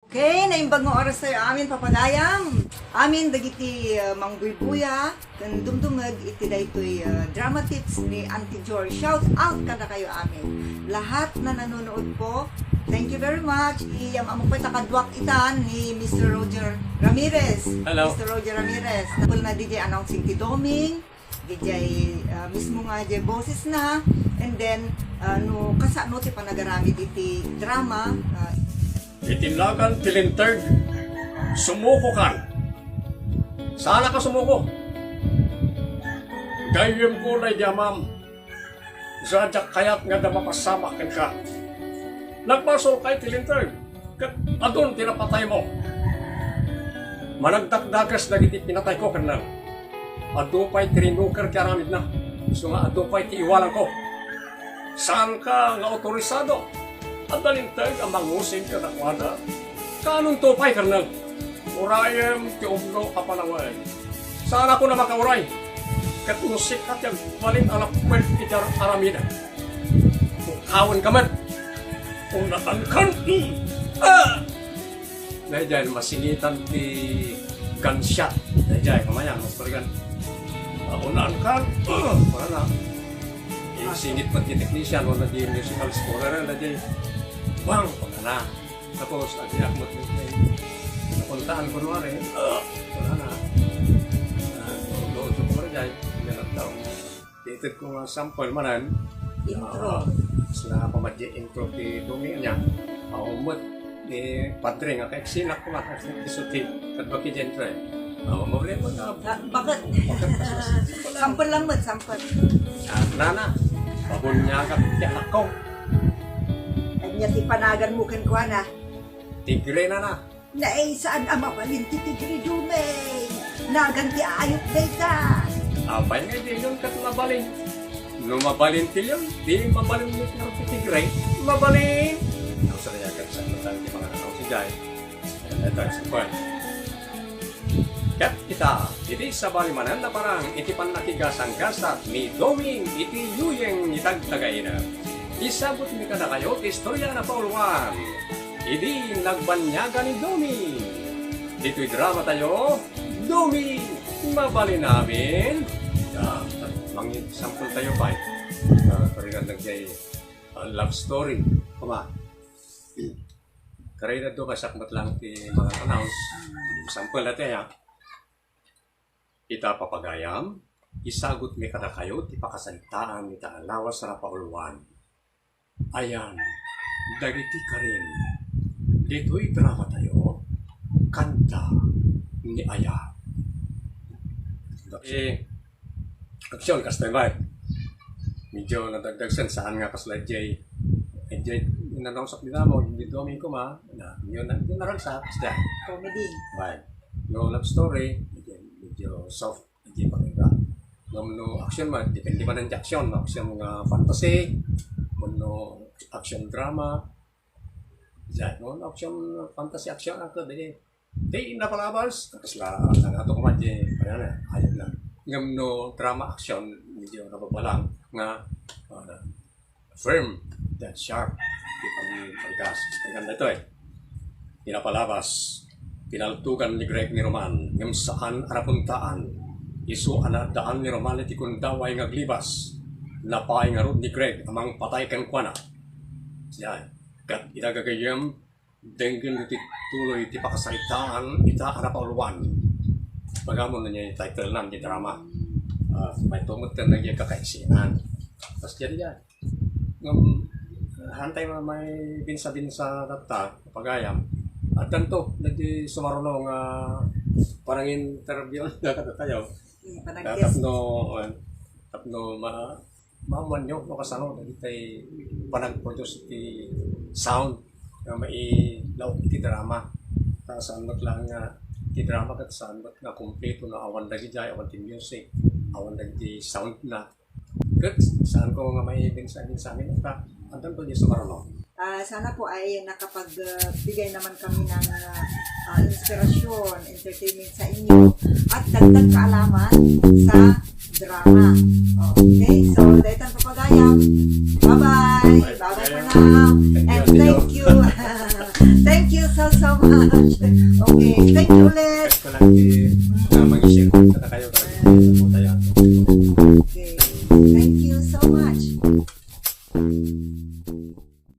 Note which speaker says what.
Speaker 1: Okay, naimbag ng oras tayo amin papagayam. Amin dagiti mangbuybuya, kan dumdumag iti daytoy drama tips ni Auntie Jory. Shout out kada kayo amin. Lahat na nanonood po, thank you very much. Amang pwede kadwak itan ni Mr. Roger Ramirez.
Speaker 2: Hello.
Speaker 1: Mr. Roger Ramirez. Napul na DJ announcing ti Doming. DJ mismo nga DJ boses na. And then, no, kasano ti panagarami iti drama.
Speaker 2: Itinlagan tilinterd, sumuko kan. Sana ka sumuko. Gayem ko na idamam. Zadyak kayat nga da mapasama kan ka. Nagpasol kay tilinterd. Kat adun tinapatay mo. Managdakdagas na giti pinatay ko kanang. Adupay trinukar karamid na. So nga adupay ti iwalan ko. Saan ka nga otorisado? At dalintay ang mangusin ka na kwada. Kanong tupay, Kernel? Urayem, tiumno ka panaway. Saan ako na makauray? Katusik at yung balin alap kwel itar aramida. Kawan ka man. Kung natangkan. Nahiyan, masingitan ti gunshot. Nahiyan, kamayan, mas parigan. Unaan ka. Para na. Yung singit pa ti technician, wala di musical scorer, na di. Bang! Wala na. Tapos, adi akmat mo kayo. Napuntaan ko naman eh. Wala na. Doon ko pa rin dahil. Ganap daw. Tiitid ko nga sample manan.
Speaker 1: Intro.
Speaker 2: Sila pamadya intro ti Domi niya. Umot ni Padre nga kaiksinak ko nga. Isuti. Kadbaki dentro eh. Mabuli mo na.
Speaker 1: Bakit? Sampel lang mo, sampel.
Speaker 2: Nana. Pabunyagat ti anak ko.
Speaker 1: Anya ti panagan mo kan kuana.
Speaker 2: Tigre na na.
Speaker 1: Naay saan ang mapalin ti tigre dumay. Naganti ayot data.
Speaker 2: Abay nga di yun kat mabalin. No mabalin ti yun, di mabalin mo ng tigre. Mabalin! Ang sarayagan sa mga di mga nanong si Jai. Ito ang sampal. Kat kita, iti sa balimanan na parang iti panakigasang-gasat ni Doming iti yuyeng itagtagayin. Isabot ni kada kayo, istorya na pauluan. Idi nagbanyaga ni Domi. Dito'y drama tayo, Domi, mabali namin. Mangin sample tayo pa. Parigan nagyay love story. Kuma. Karay na doon, kasakmat lang ti mga announce. Sample natin ya. Ita papagayam, isagot mi kada kayo, ti pakasalitaan ni taalawas na pauluan. Ayan, dagiti ka rin. Dito'y drama tayo, kanta ni Aya. Aksyon, kastay ba? Medyo nadagdagsan saan nga kaslad Jay. Jay, nanawsak din mo, hindi domin ko ma. Yun naragsak, kastay.
Speaker 1: Comedy.
Speaker 2: Right. No love story, medyo soft, hindi pa nga. No action ma, depende pa ng action. Action nga fantasy, no action drama. Diyan, no action fantasy action ako dili. Di napalabas tapos la ato ko man di ayan ayun lang. Ngam no drama action medyo nababalang nga firm that sharp di paggas. Ganda ito eh. Pinapalabas, pinaltugan ni Greg ni Roman ngam saan arapuntaan. Isu ana daan ni Roman iti kundaway nga glibas. Napay nga rod ni Greg amang patay kan kuana. Yan. Kat itagagayam, denggan iti tuloy iti pakasalitaan, ita arapauluan. Pagamon na niya yung title ng di drama. May tumot ka na niya kakaisinan. Tapos yan yan. Hantay mo may binsa-binsa tata, pagayam. At tanto, nagdi sumarunong parang interview na katatayaw. Tapno maamuan nyo, makasano, nagitay panag-produce iti sound na mailaw iti drama. Saan lang nga iti drama kat saan nga kompleto na awan lagi dyan, awan ti music, awan lagi sound na. Kat saan ko nga may binsa-binsamin at andan po niya sa marunong.
Speaker 1: Sana po ay nakapagbigay naman kami ng inspirasyon, entertainment sa inyo at dagdag kaalaman sa drama. Okay, so daytan papagayam. Bye-bye. Bye-bye for now. And thank you. Thank you so much. Okay, thank you ulit.
Speaker 2: Kahit ko lang di na mag-share. Kada kayo, kada tayo.